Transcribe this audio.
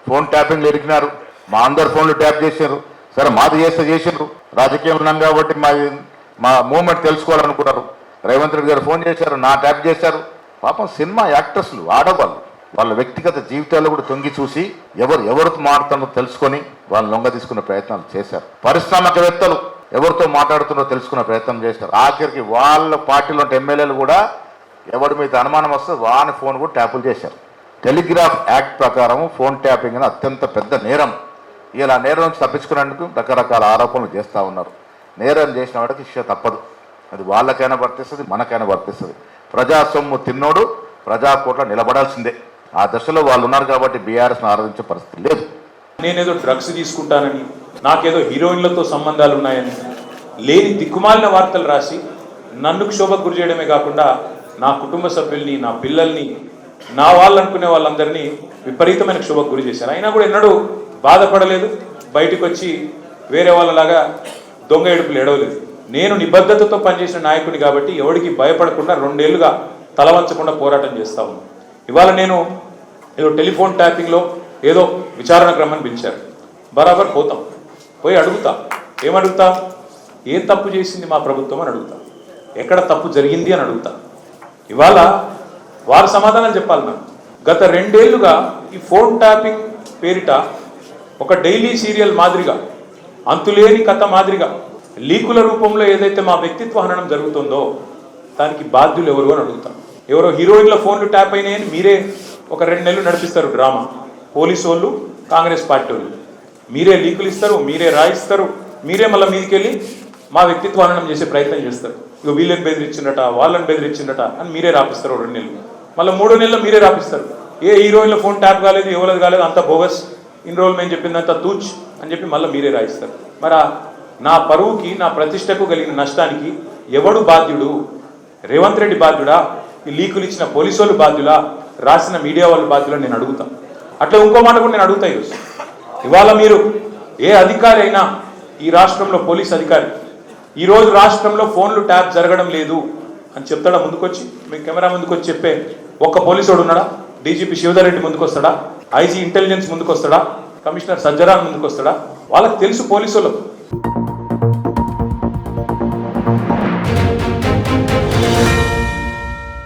Phone ట్యాపింగ్లు ఇరికినారు, మా అందరు ఫోన్లు ట్యాప్ చేశారు. సరే మాది చేశారు, రాజకీయం ఉన్నాం కాబట్టి మా మూమెంట్ తెలుసుకోవాలనుకున్నారు. రేవంత్ రెడ్డి గారు ఫోన్ చేశారు, నా ట్యాప్ చేశారు. పాపం సినిమా యాక్టర్స్లు, ఆడవాళ్ళు వాళ్ళ వ్యక్తిగత జీవితాలు కూడా తొంగి చూసి ఎవరితో మాట్లాడుతున్నారో తెలుసుకొని వాళ్ళు లొంగ తీసుకునే ప్రయత్నాలు చేశారు. పారిశ్రామికవేత్తలు ఎవరితో మాట్లాడుతున్నారో తెలుసుకునే ప్రయత్నం చేశారు. ఆఖరికి వాళ్ళ పార్టీలో ఎమ్మెల్యేలు కూడా ఎవరి మీద అనుమానం వస్తే వాని ఫోన్ కూడా ట్యాపులు చేశారు. టెలిగ్రాఫ్ యాక్ట్ ప్రకారం ఫోన్ ట్యాపింగ్ అనేది అత్యంత పెద్ద నేరం. ఇలా నేరం నుంచి తప్పించుకునేందుకు రకరకాల ఆరోపణలు చేస్తూ ఉన్నారు. నేరం చేసిన వాడికి శిక్ష తప్పదు. అది వాళ్ళకైనా వర్తిస్తుంది, మనకైనా వర్తిస్తుంది. ప్రజా సొమ్ము తిన్నోడు ప్రజాకోట్ల నిలబడాల్సిందే. ఆ దశలో వాళ్ళు ఉన్నారు కాబట్టి బీఆర్ఎస్ను ఆరాధించే పరిస్థితి లేదు. నేనేదో డ్రగ్స్ తీసుకుంటానని, నాకేదో హీరోయిన్లతో సంబంధాలు ఉన్నాయని లేని దిక్కుమాలిన వార్తలు రాసి నన్ను క్షోభకు గురి చేయడమే కాకుండా నా కుటుంబ సభ్యుల్ని, నా పిల్లల్ని, నా వాళ్ళు అనుకునే వాళ్ళందరినీ విపరీతమైన క్షోభకు గురి చేశారు. అయినా కూడా ఎన్నడూ బాధపడలేదు, బయటకు వచ్చి వేరే వాళ్ళలాగా దొంగ ఏడుపులు ఏడవలేదు. నేను నిబద్ధతతో పనిచేసిన నాయకుని కాబట్టి ఎవరికి భయపడకుండా 2 ఏళ్లుగా తలవంచకుండా పోరాటం చేస్తా ఉన్నాను. ఇవాళ నేను ఏదో టెలిఫోన్ ట్యాపింగ్లో ఏదో విచారణ క్రమాన్ని పిలిచారు, బరాబర్ పోతాం, పోయి అడుగుతా. ఏమడుగుతా? ఏం తప్పు చేసింది మా ప్రభుత్వం అని అడుగుతా, ఎక్కడ తప్పు జరిగింది అని అడుగుతా. ఇవాళ వారు సమాధానాలు చెప్పాలి. నాకు గత 2 ఏళ్లుగా ఈ ఫోన్ ట్యాపింగ్ పేరిట ఒక డైలీ సీరియల్ మాదిరిగా, అంతులేని కథ మాదిరిగా లీకుల రూపంలో ఏదైతే మా వ్యక్తిత్వ హననం జరుగుతుందో దానికి బాధ్యులు ఎవరు అని అడుగుతాం. ఎవరో హీరోయిన్ల ఫోన్లు ట్యాప్ అయినాయని మీరే ఒక 2 నెలలు నడిపిస్తారు డ్రామా. పోలీసు వాళ్ళు, కాంగ్రెస్ పార్టీ వాళ్ళు మీరే లీకులు ఇస్తారు, మీరే రాయిస్తారు, మీరే మళ్ళీ మీదికి వెళ్ళి మా వ్యక్తిత్వ హననం చేసే ప్రయత్నం చేస్తారు. ఇక వీళ్ళని బెదిరించిందట, వాళ్ళని బెదిరించిందట అని మీరే రాపిస్తారు 2 నెలలు. మళ్ళీ 3వ నెలలో మీరే రాపిస్తారు. ఏ హీరోయిన్ల ఫోన్ ట్యాప్ కాలేదు, ఎవరిది కాలేదు, అంత బోగస్, ఇన్ని రోజులు మేము చెప్పిందంతా తూచ్ అని చెప్పి మళ్ళీ మీరే రాయిస్తారు. మరి నా పరువుకి, నా ప్రతిష్టకు కలిగిన నష్టానికి ఎవడు బాధ్యుడు? రేవంత్ రెడ్డి బాధ్యుడా? ఈ లీకులు ఇచ్చిన పోలీసు వాళ్ళు బాధ్యులా? రాసిన మీడియా వాళ్ళు బాధ్యులా? నేను అడుగుతాను. అట్లా ఇంకో మాట కూడా నేను అడుగుతా. ఇవాళ మీరు ఏ అధికారి అయినా, ఈ రాష్ట్రంలో పోలీస్ అధికారి ఈరోజు రాష్ట్రంలో ఫోన్లు ట్యాప్ జరగడం లేదు అని చెప్తాడా? ముందుకొచ్చి మీ కెమెరా ముందుకొచ్చి చెప్పే ఒక్క పోలీసు ఉన్నాడా? డీజీపీ శివధర్ రెడ్డి ముందుకు వస్తాడా? ఐజీ ఇంటెలిజెన్స్ ముందుకు వస్తాడా? కమిషనర్ సజ్జరాన్ ముందుకు వస్తాడా? వాళ్ళకి తెలుసు పోలీసు వాళ్ళకు.